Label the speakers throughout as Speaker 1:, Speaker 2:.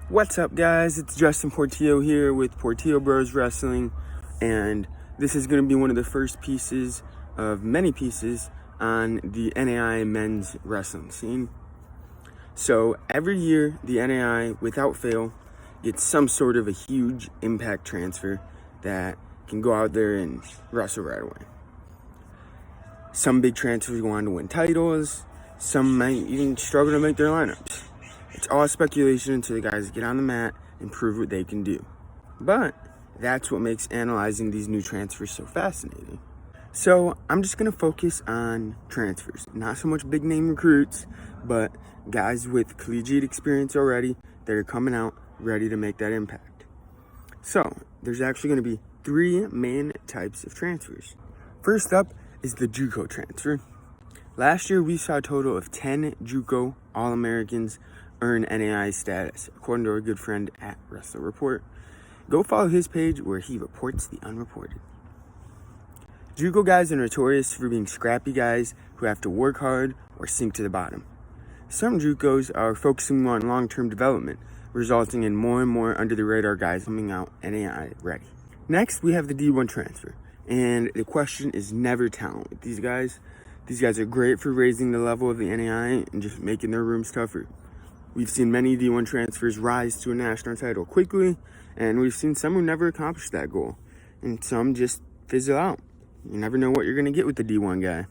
Speaker 1: What's up, guys? It's Justin Portillo here with Portillo Bros Wrestling, and this is going to be one of the first pieces of many pieces on the NAIA men's wrestling scene. So every year, the NAIA, without fail, gets some sort of a huge impact transfer that can go out there and wrestle right away. Some big transfers go on to win titles. Some might even struggle to make their lineups. It's all speculation until the guys get on the mat and prove what they can do. But that's what makes analyzing these new transfers so fascinating. So I'm just going to focus on transfers. Not so much big name recruits, but guys with collegiate experience already that are coming out ready to make that impact. So there's actually going to be three main types of transfers. First up is the Juco Transfer. Last year we saw a total of 10 Juco All-Americans earn NAIA status, according to our good friend at Wrestler Report. Go follow his page where he reports the unreported. Juco guys are notorious for being scrappy guys who have to work hard or sink to the bottom. Some Jucos are focusing on long-term development, resulting in more and more under-the-radar guys coming out NAIA ready. Next, we have the D1 transfer, and the question is never talent with these guys. These guys are great for raising the level of the NAIA and just making their rooms tougher. We've seen many D1 transfers rise to a national title quickly, and we've seen some who never accomplished that goal, and some just fizzle out. You never know what you're going to get with the D1 guy.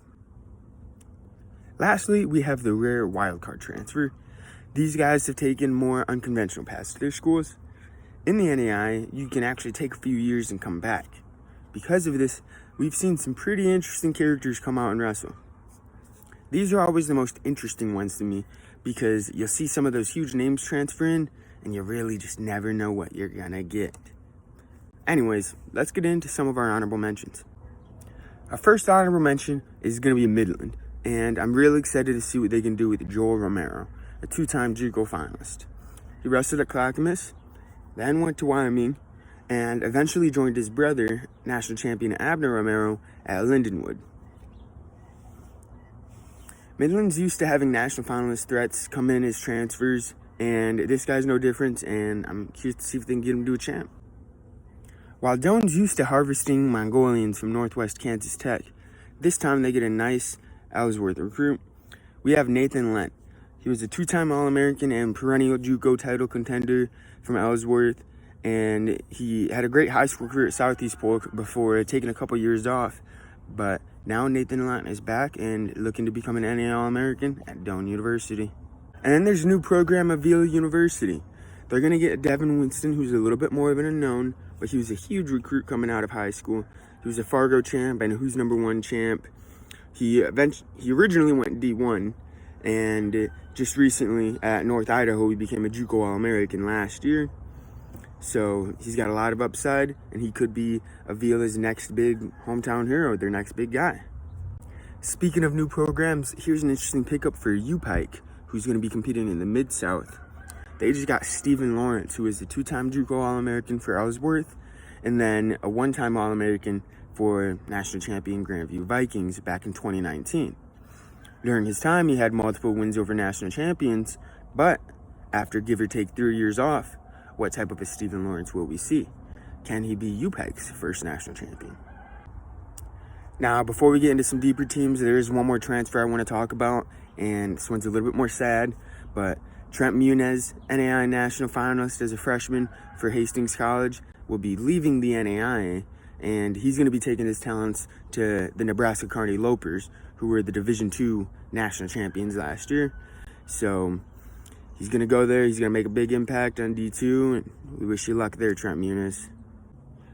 Speaker 1: Lastly, we have the rare wildcard transfer. These guys have taken more unconventional paths to their schools. In the NAIA, you can actually take a few years and come back. Because of this, we've seen some pretty interesting characters come out and wrestle. These are always the most interesting ones to me, because you'll see some of those huge names transfer in, and you really just never know what you're gonna get. Anyways, let's get into some of our honorable mentions. Our first honorable mention is gonna be Midland, and I'm really excited to see what they can do with Joel Romero, a two-time Juco finalist. He wrestled at Clackamas, then went to Wyoming, and eventually joined his brother, national champion Abner Romero, at Lindenwood. Midland's used to having national finalist threats come in as transfers, and this guy's no different, and I'm curious to see if they can get him to a champ. While Doane's used to harvesting Mongolians from Northwest Kansas Tech, this time they get a nice Ellsworth recruit. We have Nathan Lent. He was a two-time All-American and perennial Juco title contender from Ellsworth, and he had a great high school career at Southeastern before taking a couple years off, but now Nathan Lent is back and looking to become an NAIA All-American at Doane University. And then there's a new program, Avila University. They're going to get Devin Winston, who's a little bit more of an unknown, but he was a huge recruit coming out of high school. He was a Fargo champ and Who's Number One champ. He originally went D1, and just recently at North Idaho, he became a Juco All-American last year. So he's got a lot of upside, and he could be Avila's next big hometown hero, their next big guy. Speaking of new programs, here's an interesting pickup for U-Pike, who's going to be competing in the Mid-South. They just got Stephen Lawrence, who is a two-time Juco All-American for Ellsworth, and then a one-time All-American for national champion Grandview Vikings back in 2019. During his time, he had multiple wins over national champions, but after give or take 3 years off, what type of a Stephen Lawrence will we see? Can he be U-Pike's first national champion? Now, before we get into some deeper teams, there is one more transfer I want to talk about, and this one's a little bit more sad, but Trent Muniz, NAIA national finalist as a freshman for Hastings College, will be leaving the NAIA, and he's going to be taking his talents to the Nebraska Kearney Lopers, who were the Division II national champions last year. So he's going to go there. He's going to make a big impact on D2, and we wish you luck there, Trent Muniz.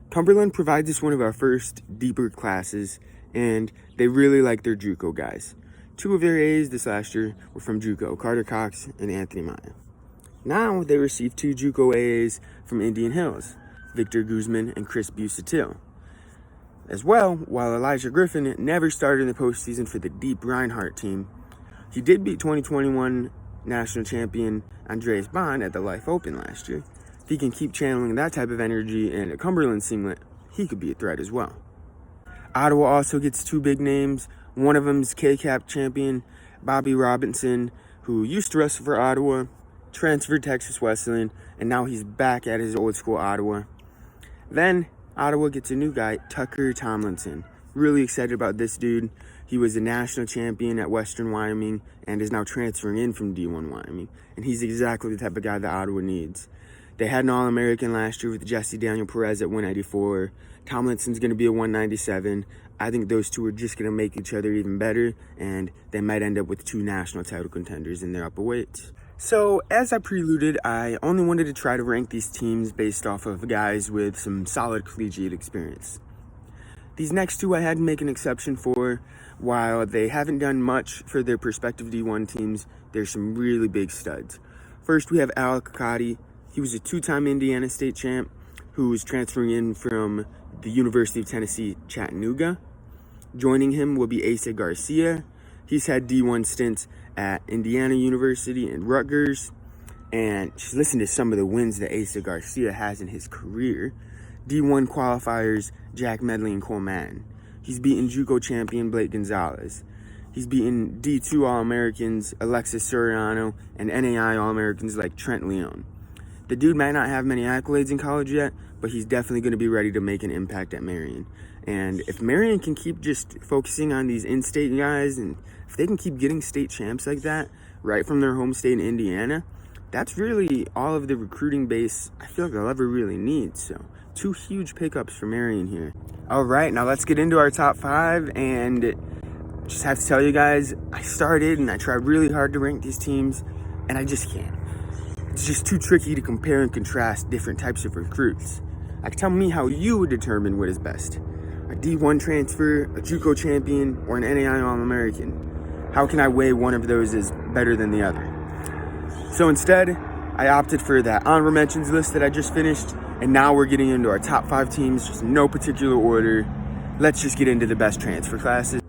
Speaker 1: Cumberland provides us one of our first deeper classes, and they really like their Juco guys. Two of their A's this last year were from Juco, Carter Cox and Anthony Maia. Now they receive two Juco A's from Indian Hills, Victor Guzman and Chris Busatil. As well, while Elijah Griffin never started in the postseason for the Deep Reinhardt team, he did beat 2021 national champion Andreas Bond at the Life Open last year. If he can keep channeling that type of energy in a Cumberland singlet, he could be a threat as well. Ottawa also gets two big names. One of them is K-Cap champion Bobby Robinson, who used to wrestle for Ottawa transferred Texas Wesleyan, and now he's back at his old school, Ottawa. Then Ottawa gets a new guy, Tucker Tomlinson. Really excited about this dude. He was a national champion at Western Wyoming and is now transferring in from D1 Wyoming. And he's exactly the type of guy that Ottawa needs. They had an All-American last year with Jesse Daniel Perez at 194. Tomlinson's going to be a 197. I think those two are just going to make each other even better, and they might end up with 2 national title contenders in their upper weights. So, as I preluded, I only wanted to try to rank these teams based off of guys with some solid collegiate experience. These next two I had to make an exception for. While they haven't done much for their prospective D1 teams, there's some really big studs. First, we have Al Kakati. He was a 2-time Indiana State champ who was transferring in from the University of Tennessee, Chattanooga. Joining him will be Asa Garcia. He's had D1 stints at Indiana University and Rutgers. And just listen to some of the wins that Asa Garcia has in his career. D1 qualifiers, Jack Medley and Cole Madden. He's beaten Juco champion Blake Gonzalez. He's beaten D2 All-Americans Alexis Soriano and NAI All-Americans like Trent Leon. The dude might not have many accolades in college yet, but he's definitely going to be ready to make an impact at Marian. And if Marian can keep just focusing on these in-state guys, and if they can keep getting state champs like that right from their home state in Indiana, that's really all of the recruiting base I feel like they'll ever really need. So 2 huge pickups for Marian here. All right, now let's get into our top 5, and just have to tell you guys, I started and I tried really hard to rank these teams, and I just can't. It's just too tricky to compare and contrast different types of recruits. Like, tell me how you would determine what is best. A D1 transfer, a Juco champion, or an NAI All-American. How can I weigh one of those as better than the other? So instead, I opted for that honorable mentions list that I just finished, and now we're getting into our top 5 teams, just no particular order. Let's just get into the best transfer classes.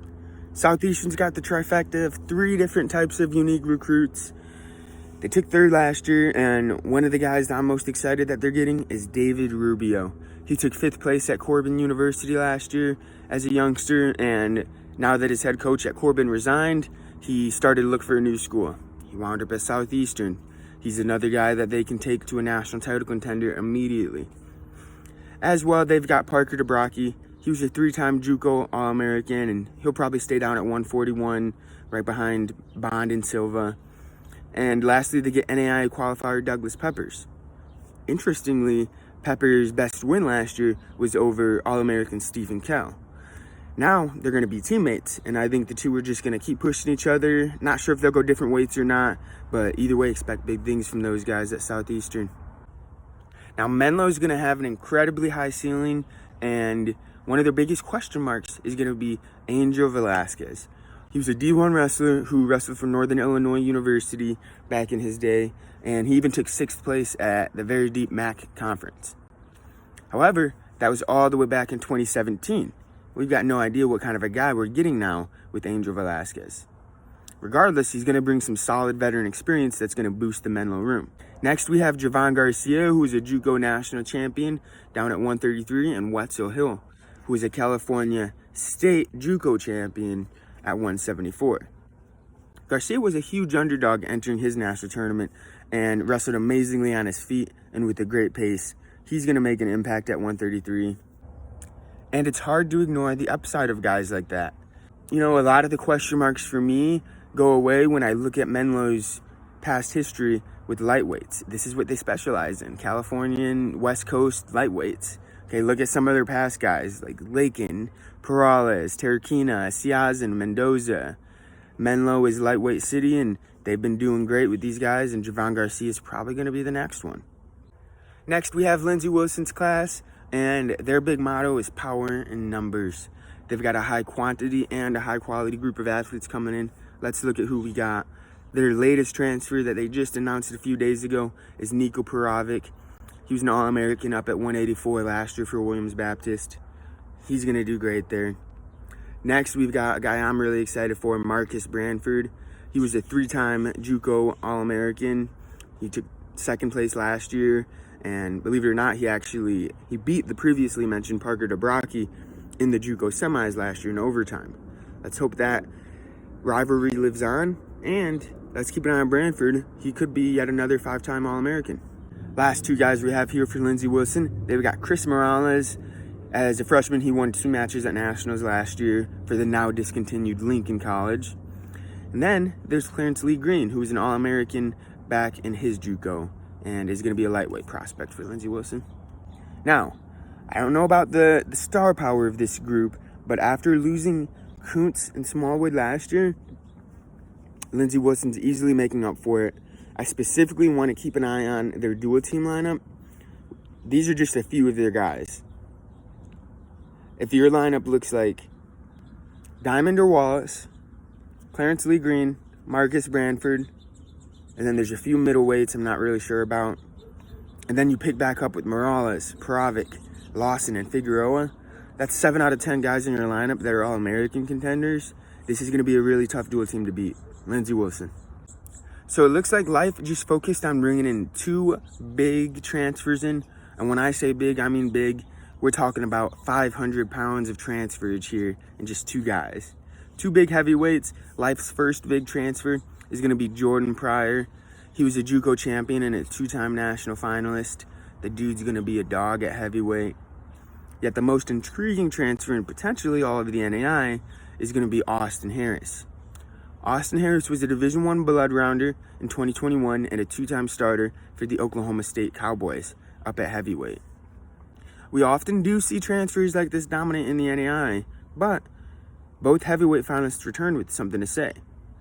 Speaker 1: Southeastern's got the trifecta of 3 different types of unique recruits. They took 3rd last year, and one of the guys that I'm most excited that they're getting is David Rubio. He took 5th place at Corbin University last year as a youngster, and now that his head coach at Corbin resigned, he started to look for a new school. He wound up at Southeastern. He's another guy that they can take to a national title contender immediately. As well, they've got Parker DeBrocke. He was a 3-time Juco All-American, and he'll probably stay down at 141, right behind Bond and Silva. And lastly, they get NAI qualifier Douglas Peppers. Interestingly, Peppers' best win last year was over All-American Stephen Kell. Now, they're going to be teammates, and I think the two are just going to keep pushing each other. Not sure if they'll go different weights or not, but either way, expect big things from those guys at Southeastern. Now, Menlo is going to have an incredibly high ceiling, and one of their biggest question marks is going to be Angel Velasquez. He was a D1 wrestler who wrestled for Northern Illinois University back in his day, and he even took 6th place at the Very Deep MAC Conference. However, that was all the way back in 2017. We've got no idea what kind of a guy we're getting now with Angel Velasquez. Regardless, he's going to bring some solid veteran experience that's going to boost the Menlo room. Next, we have Javon Garcia, who is a Juco national champion down at 133, and Wetzel Hill, who is a California State Juco champion at 174. Garcia was a huge underdog entering his national tournament and wrestled amazingly on his feet and with a great pace. He's going to make an impact at 133. And it's hard to ignore the upside of guys like that. You know, a lot of the question marks for me go away when I look at Menlo's past history with lightweights. This is what they specialize in, Californian West Coast lightweights. Okay, look at some of their past guys like Lakin, Perales, Terraquina, Ciazan, Mendoza. Menlo is lightweight city, and they've been doing great with these guys, and Javon Garcia is probably going to be the next one. Next, we have Lindsey Wilson's class, and their big motto is power and numbers. They've got a high quantity and a high quality group of athletes coming in. Let's look at who we got. Their latest transfer that they just announced a few days ago is Nico Perovic. He was an All-American up at 184 last year for Williams Baptist. He's going to do great there. Next, we've got a guy I'm really excited for, Marcus Branford. He was a 3-time Juco All-American. He took 2nd place last year, and believe it or not, he beat the previously mentioned Parker DeBrocke in the Juco semis last year in overtime. Let's hope that rivalry lives on, and let's keep an eye on Branford. He could be yet another 5-time All-American. Last two guys we have here for Lindsey Wilson, they've got Chris Morales. As a freshman, he won 2 matches at Nationals last year for the now discontinued Lincoln College. And then there's Clarence Lee Green, who was an All-American back in his JUCO and is going to be a lightweight prospect for Lindsey Wilson. Now, I don't know about the star power of this group, but after losing Kuntz and Smallwood last year, Lindsey Wilson's easily making up for it. I specifically want to keep an eye on their dual team lineup. These are just a few of their guys. If your lineup looks like Diamond or Wallace, Clarence Lee Green, Marcus Branford, and then there's a few middleweights I'm not really sure about. And then you pick back up with Morales, Paravic, Lawson, and Figueroa. That's 7 out of 10 guys in your lineup that are all American contenders. This is going to be a really tough dual team to beat. Lindsey Wilson. So it looks like Life just focused on bringing in 2 big transfers in. And when I say big, I mean big. We're talking about 500 pounds of transferage here in just 2 guys. 2 big heavyweights. Life's first big transfer is going to be Jordan Pryor. He was a JUCO champion and a 2-time national finalist. The dude's going to be a dog at heavyweight. Yet the most intriguing transfer and potentially all of the NAI is going to be Austin Harris. Austin Harris was a Division I blood rounder in 2021 and a 2-time starter for the Oklahoma State Cowboys up at heavyweight. We often do see transfers like this dominant in the NAI, but both heavyweight finalists returned with something to say.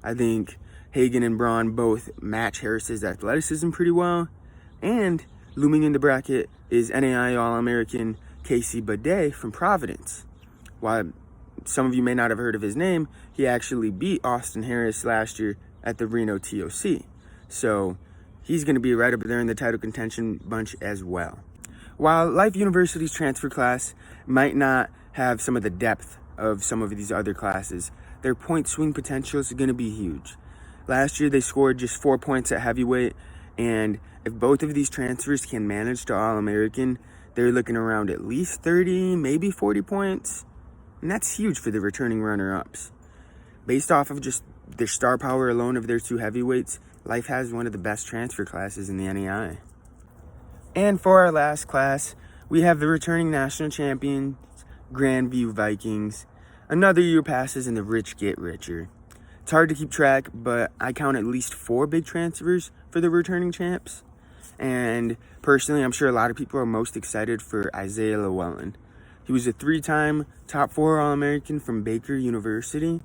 Speaker 1: I think Hagan and Braun both match Harris's athleticism pretty well, and looming in the bracket is NAI All-American Casey Baudet from Providence. While some of you may not have heard of his name, he actually beat Austin Harris last year at the Reno TOC. So he's going to be right up there in the title contention bunch as well. While Life University's transfer class might not have some of the depth of some of these other classes, their point swing potential is going to be huge. Last year, they scored just 4 points at heavyweight, and if both of these transfers can manage to All-American, they're looking around at least 30, maybe 40 points, and that's huge for the returning runner-ups. Based off of just their star power alone of their 2 heavyweights, Life has one of the best transfer classes in the NAI. And for our last class, we have the returning national champions, Grandview Vikings. Another year passes and the rich get richer. It's hard to keep track, but I count at least 4 big transfers for the returning champs. And personally, I'm sure a lot of people are most excited for Isaiah Llewellyn. He was a 3-time top 4 All-American from Baker University,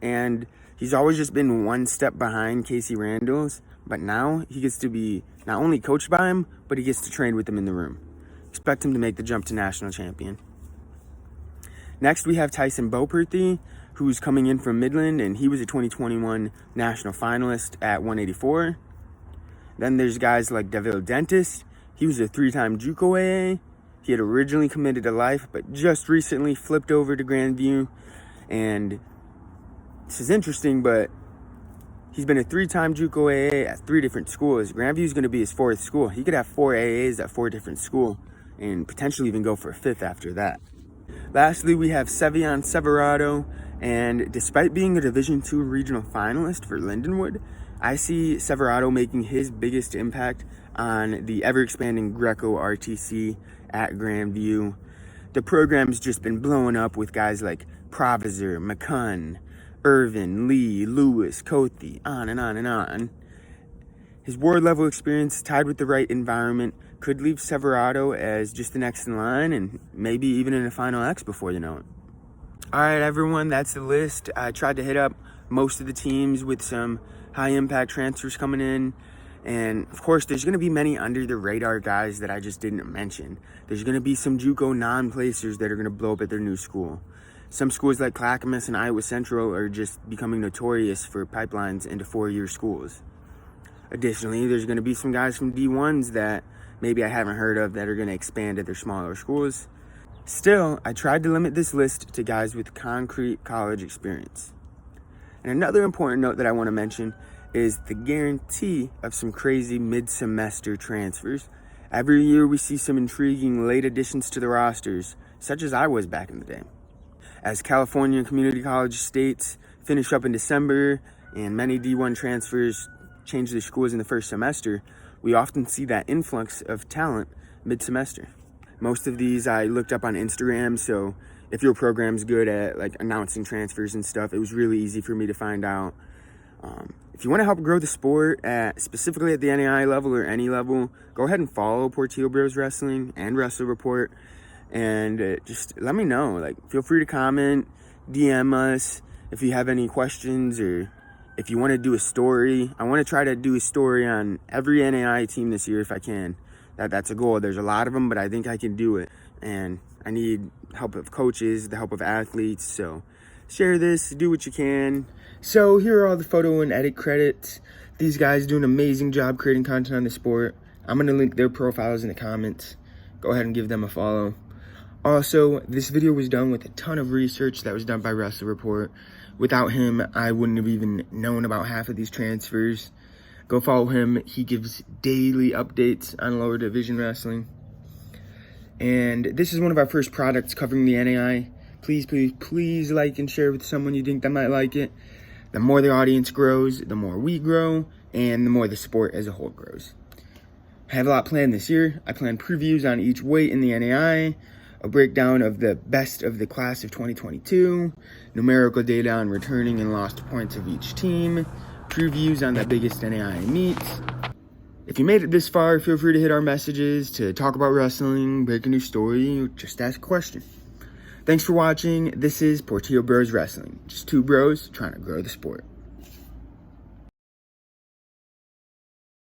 Speaker 1: and he's always just been one step behind Casey Randalls, but now he gets to be not only coached by him, but he gets to train with him in the room. Expect him to make the jump to national champion. Next, we have Tyson Beauperthy, who's coming in from Midland, and he was a 2021 national finalist at 184. Then there's guys like Deville Dentist. He was a 3-time JUCO AA. He had originally committed to Life, but just recently flipped over to Grandview. And this is interesting, but he's been a 3-time JUCO AA at 3 different schools. Grandview is going to be his 4th school. He could have 4 AAs at 4 different schools and potentially even go for a 5th after that. Lastly, we have Sevion Severado, and despite being a Division II regional finalist for Lindenwood, I see Severado making his biggest impact on the ever-expanding Greco RTC at Grandview. The program's just been blowing up with guys like Provisor, McCunn, Irvin, Lee, Lewis, Cothey, on and on and on. His ward-level experience, tied with the right environment, could leave Severado as just the next in line and maybe even in a Final X before you know it. All right, everyone, that's the list. I tried to hit up most of the teams with some high-impact transfers coming in. And, of course, there's going to be many under-the-radar guys that I just didn't mention. There's going to be some JUCO non-placers that are going to blow up at their new school. Some schools like Clackamas and Iowa Central are just becoming notorious for pipelines into 4-year schools. Additionally, there's going to be some guys from D1s that maybe I haven't heard of that are going to expand at their smaller schools. Still, I tried to limit this list to guys with concrete college experience. And another important note that I want to mention is the guarantee of some crazy mid-semester transfers. Every year we see some intriguing late additions to the rosters, such as I was back in the day. As California community college states finish up in December and many D1 transfers change their schools in the first semester, we often see that influx of talent mid-semester. Most of these I looked up on Instagram, so if your program's good at like announcing transfers and stuff, it was really easy for me to find out. If you want to help grow the sport specifically at the NAI level or any level, go ahead and follow Portillo Bros Wrestling and Wrestle Report, and just let me know. Like, feel free to comment, DM us if you have any questions, or if you want to do a story. I want to try to do a story on every NAI team this year if I can. That's a goal. There's a lot of them, but I think I can do it, and I need help of coaches, the help of athletes. So share this, do what you can. So here are all the photo and edit credits. These guys do an amazing job creating content on the sport. I'm going to link their profiles in the comments. Go ahead and give them a follow. Also, this video was done with a ton of research that was done by Wrestle Report. Without him, I wouldn't have even known about half of these transfers. Go follow him. He gives daily updates on lower division wrestling. And this is one of our first products covering the NAI. Please, please, please like and share with someone you think that might like it. The more the audience grows, the more we grow, and the more the sport as a whole grows. I have a lot planned this year. I plan previews on each weight in the NAI, a breakdown of the best of the class of 2022, numerical data on returning and lost points of each team, previews on the biggest NAI meets. If you made it this far, feel free to hit our messages to talk about wrestling, break a new story, or just ask a question. Thanks for watching. This is Portillo Bros Wrestling. Just two bros trying to grow the sport.